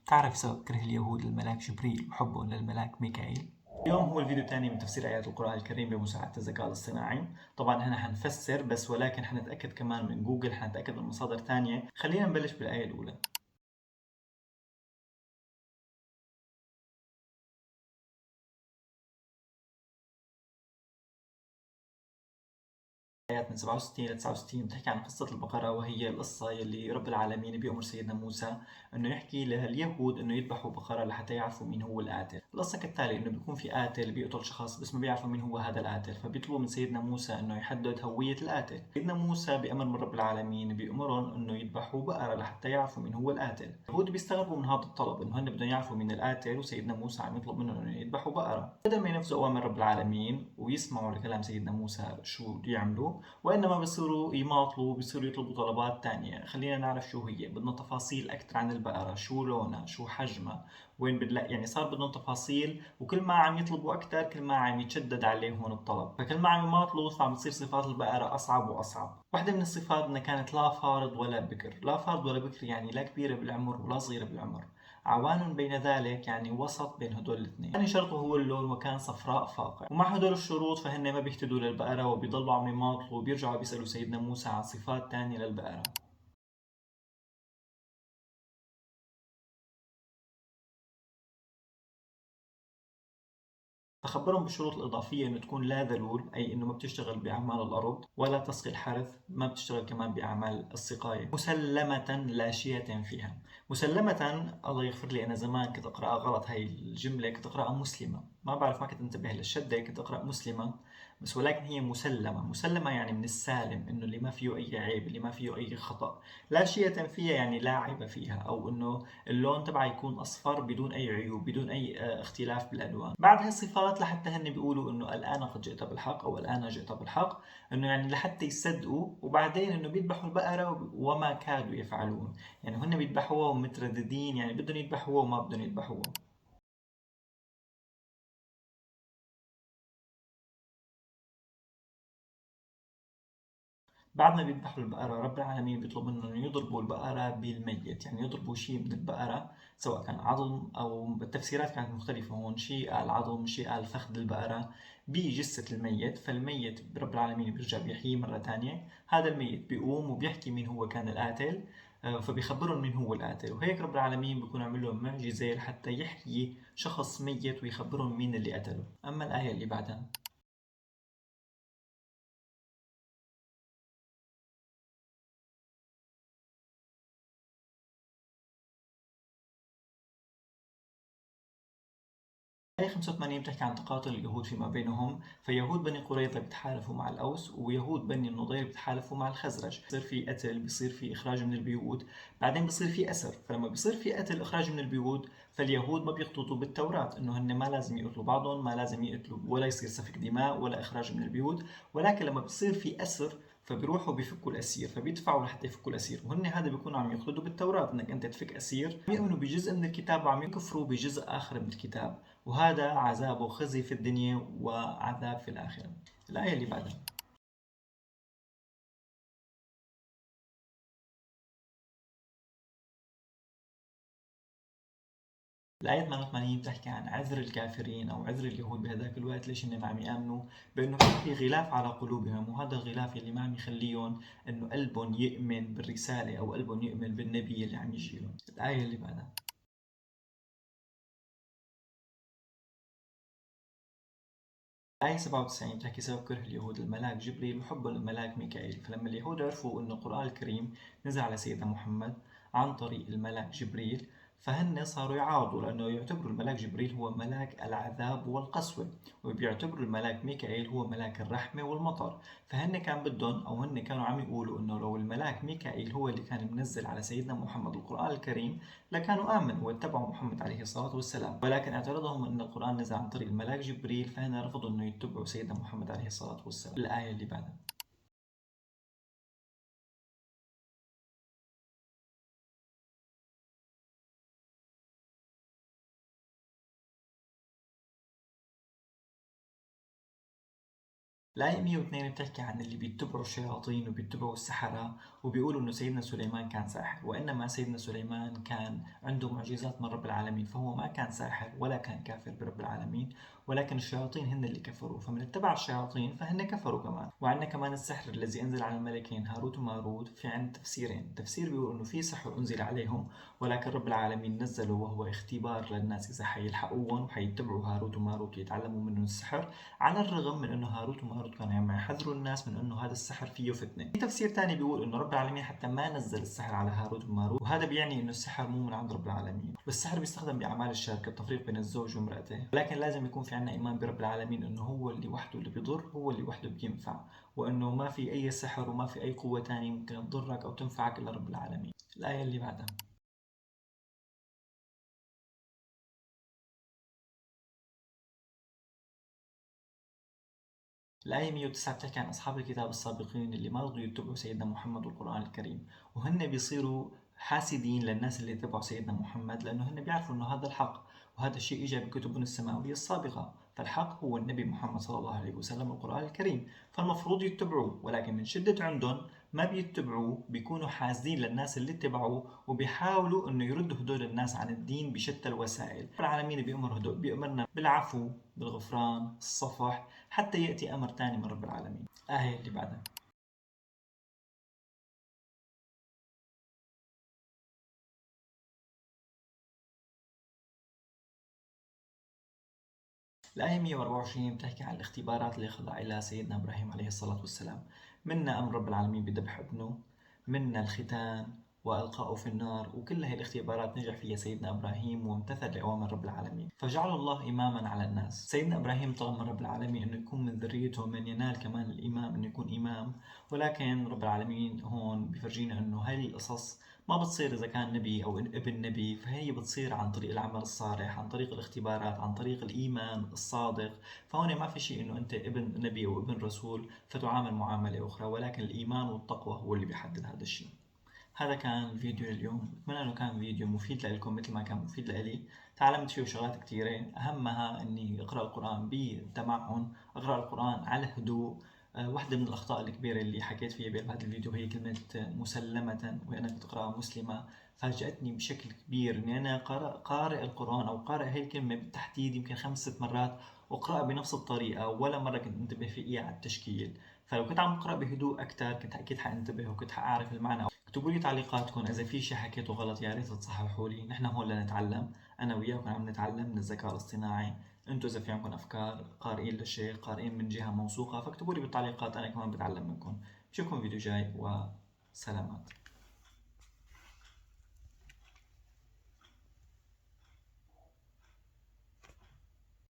تعرف سبب كره اليهود للملاك جبريل وحبهم للملاك ميكائيل؟ اليوم هو الفيديو الثاني من تفسير آيات القرآن الكريم بمساعدة الذكاء الاصطناعي. طبعا هنا حنفسر بس، ولكن حنتأكد كمان من جوجل، حنتأكد من مصادر ثانية. خلينا نبلش بالآية الأولى. آيات من 67 ل 69 بتحكي عن قصة البقرة، وهي القصة يلي رب العالمين بيأمر سيدنا موسى إنه يحكي لليهود إنه يذبحوا بقرة لحتى يعرفوا مين هو القاتل. القصة كالتالي: إنه بيكون في قاتل بيقتل شخص بس ما بيعرفوا مين هو هذا القاتل، فبيطلبوا من سيدنا موسى إنه يحدد هوية القاتل. سيدنا موسى بأمر من رب العالمين بيأمرهم إنه يذبحوا بقرة لحتى يعرفوا مين هو القاتل. اليهود بيستغربوا من هذا الطلب، إنه هن بدهم يعرفوا مين القاتل وسيدنا موسى عم يطلب منهم إنه يذبحوا بقرة. بدل ما ينفذوا أوامر رب العالمين ويسمعوا لكلام سيدنا موسى شو بده يعملوا، وإنما بصيروا يماطلوا، بصيروا يطلبوا طلبات تانية. خلينا نعرف شو هي. بدنا تفاصيل أكثر عن البقرة، شو لونها، شو حجمها، وين بنلاقي. يعني صار بدهم تفاصيل، وكل ما عم يطلبوا أكثر كل ما عم يتشدد عليهم الطلب، فكل ما عم يماطلوا فعم تصير صفات البقرة أصعب وأصعب. واحدة من الصفات إنها كانت لا فارض ولا بكر. لا فارض ولا بكر يعني لا كبيرة بالعمر ولا صغيرة بالعمر، عوان بين ذلك يعني وسط بين هدول الاثنين. ثاني شرطه هو اللون، وكان صفراء فاقع. ومع هدول الشروط فهن ما بيهتدوا للبقرة، وبيضلوا عم يماطلوا، وبيرجعوا بيسألوا سيدنا موسى عن صفات تانية للبقرة. فخبرهم بالشروط الإضافية: إنه تكون لا ذلول، أي إنه ما بتشتغل بأعمال الأرض، ولا تسقي الحرث، ما بتشتغل كمان بأعمال السقاية. مسلمة لا شية فيها. مسلمة، الله يغفر لي، أنا زمان كنت أقرأها غلط. هاي الجملة كنت أقرأها مسلمة، ما بعرف، ما كنت انتبه للشدة، كنت أقرأ مسلمة بس، ولكن هي مسلمة. مسلمة يعني من السالم، إنه اللي ما فيه أي عيب، اللي ما فيه أي خطأ. لا شية فيها يعني لا عيب فيها، أو إنه اللون تبعها يكون أصفر بدون أي عيوب، بدون أي اختلاف بالألوان. بعد هاي الصفات لحتى هن بيقولوا إنه الآن قد جئت بالحق، أو الآن جئت بالحق، إنه يعني لحتى يصدقوا. وبعدين إنه بيذبحوا البقرة وما كادوا يفعلون، يعني هن بيذبحوها ومترددين، يعني بدهم يذبحوها وما بدهم يذبحوها. بعد ما بيذبحوا البقرة رب العالمين بيطلب منهم إنه يضربوا البقرة بالميت، يعني يضربوا شيء من البقرة، سواء كان عظم، أو التفسيرات كانت مختلفة هون، شيء قال عظم، شيء قال فخذ البقرة، بجثة الميت. فالميت رب العالمين بيرجع بيحييه مرة ثانية. هذا الميت بيقوم وبيحكي مين هو كان القاتل، فبيخبرهم مين هو القاتل. وهيك رب العالمين بيكون عامل لهم معجزة لحتى يحيي شخص ميت ويخبرهم مين اللي قتله. أما الآية اللي بعدها، آية 85 بتحكي عن تقاتل اليهود فيما بينهم. فيهود بني قريظة بيتحالفوا مع الأوس، ويهود بني النضير بيتحالفوا مع الخزرج. بصير في قتل، بصير في إخراج من البيوت، بعدين بصير في أسر. فلما بصير في قتل، إخراج من البيوت، فاليهود ما بيخططوا بالتوراة إنه هن ما لازم يقتلوا بعضهم، ما لازم يقتلوا، ولا يصير سفك دماء ولا إخراج من البيوت. ولكن لما بصير في أسر فبيروحوا بيفكوا الاسير، فبيدفعوا لحتى يفكوا الاسير. وهن هذا بيكونوا عم يقصدوا بالتوراه انك انت تفك اسير، عم يؤمنوا بجزء من الكتاب وعم يكفروا بجزء اخر من الكتاب، وهذا عذابه خزي في الدنيا وعذاب في الآخرة. الآية اللي بعدها. الآية 88 بتحكي عن عذر الكافرين أو عذر اليهود بهذاك الوقت. ليش إنهم عم يآمنوا؟ بأنه في غلاف على قلوبهم، وهذا الغلاف اللي ما عم يخليهم إنه قلبهم يؤمن بالرسالة، أو قلبهم يؤمن بالنبي اللي عم يجي لهم. الآية اللي بعدها. آية 97 بتحكي سبب كره اليهود الملاك جبريل وحب الملاك ميكائيل. فلما اليهود عرفوا أن القرآن الكريم نزل على سيدنا محمد عن طريق الملاك جبريل، فهن صاروا يعارضوا، لأنه يعتبروا الملاك جبريل هو ملاك العذاب والقسوة، وبيعتبروا الملاك ميكائيل هو ملاك الرحمة والمطر. فهن كان بدهم، أو هن كانوا عم يقولوا إنه لو الملاك ميكائيل هو اللي كان منزل على سيدنا محمد القرآن الكريم لكانوا آمنوا واتبعوا محمد عليه الصلاة والسلام. ولكن اعتراضهم أن القرآن نزل عن طريق الملاك جبريل، فهنا رفضوا أنه يتبعوا سيدنا محمد عليه الصلاة والسلام. الآية اللي بعدها. الآية 102 بتحكي عن اللي بيتبعوا الشياطين وبيتبعوا السحرة، وبيقولوا إنه سيدنا سليمان كان ساحر، وإنما سيدنا سليمان كان عنده معجزات من رب العالمين، فهو ما كان ساحر ولا كان كافر برب العالمين، ولكن الشياطين هن اللي كفروا، فمن اتبع الشياطين فهن كفروا كمان. وعندنا كمان السحر الذي أنزل على الملكين هاروت وماروت، في عند تفسيرين، تفسير بيقول إنه في سحر أنزل عليهم ولكن رب العالمين نزله وهو اختبار للناس إذا حيلحقوهم وحيتبعوا هاروت وماروت ويتعلموا منهم السحر، على الرغم من انه هاروت وماروت كانوا عم يحذروا الناس من انه هذا السحر فيه فتنه. في تفسير ثاني بيقول انه رب العالمين حتى ما نزل السحر على هاروت وماروت، وهذا بيعني انه السحر مو من عند رب العالمين، والسحر بيستخدم باعمال الشر كالتفريق بين الزوج وامراته، ولكن لازم يكون في عندنا ايمان برب العالمين انه هو اللي وحده اللي بيضر، هو اللي وحده بينفع، وانه ما في اي سحر وما في اي قوه ثانيه ممكن تضرك او تنفعك الا رب العالمين. الايه اللي بعدها. الآية 109 بتحكي عن أصحاب الكتاب السابقين اللي ما رضوا يتبعوا سيدنا محمد والقرآن الكريم، وهن بيصيروا حاسدين للناس اللي اتبعوا سيدنا محمد، لأنه هن بيعرفوا إنه هذا الحق، وهذا الشيء إجا بكتبهم السماوية السابقة، فالحق هو النبي محمد صلى الله عليه وسلم والقرآن الكريم، فالمفروض يتبعوه، ولكن من شدة عندهم ما بيتبعوه، بيكونوا حاسدين للناس اللي اتبعوه وبيحاولوا إنه يردوا هدول الناس عن الدين بشتى الوسائل. رب العالمين بيأمرنا بالعفو، بالغفران، الصفح، حتى يأتي أمر تاني من رب العالمين. آية اللي بعدها. الآية 124 بتحكي عن الاختبارات اللي خضع لها سيدنا إبراهيم عليه الصلاة والسلام، منا أمر رب العالمين بذبح ابنه، منا الختان وألقائه في النار، وكل هاي الاختبارات نجح فيها سيدنا إبراهيم وامتثل لأوامر رب العالمين، فجعل الله إماما على الناس. سيدنا إبراهيم طلب من رب العالمين أنه يكون من ذريته من ينال كمان الإمام، أنه يكون إمام، ولكن رب العالمين هون بفرجينا أنه هاي القصص ما بتصير إذا كان نبي أو ابن نبي، فهي بتصير عن طريق العمل الصالح، عن طريق الاختبارات، عن طريق الإيمان الصادق. فهون ما في شيء إنه أنت ابن نبي أو ابن رسول فتعامل معاملة أخرى، ولكن الإيمان والتقوى هو اللي بيحدد هذا الشيء. هذا كان فيديو اليوم، بتمنى انه كان فيديو مفيد لكم مثل ما كان مفيد لإلي. تعلمت فيه شغلات كثيرة، اهمها اني اقرا القرآن بتمعن، اقرا القرآن على هدوء. واحدة من الاخطاء الكبيرة اللي حكيت فيها بهذا الفيديو هي كلمة مسلمة، وانك تقراها مسلمة. فاجأتني بشكل كبير اني انا قارئ القرآن او قارئ هي الكلمة بالتحديد يمكن 5 6 مرات، واقراها بنفس الطريقة، ولا مرة كنت انتبه فيها على التشكيل. فلو كنت عم اقرا بهدوء اكثر كنت اكيد حانتبه وكنت حاعرف المعنى. اكتبوا لي تعليقاتكم اذا في شيء حكيته غلط، يا ريت تصححوا لي، نحن هون لنتعلم، انا وياكم عم نتعلم من الذكاء الاصطناعي. انتم اذا في عندكم افكار، قارئين للشيء، قارئين من جهة موثوقة، فاكتبوا لي بالتعليقات، انا كمان بتعلم منكم. بشوفكم فيديو جاي، وسلامات.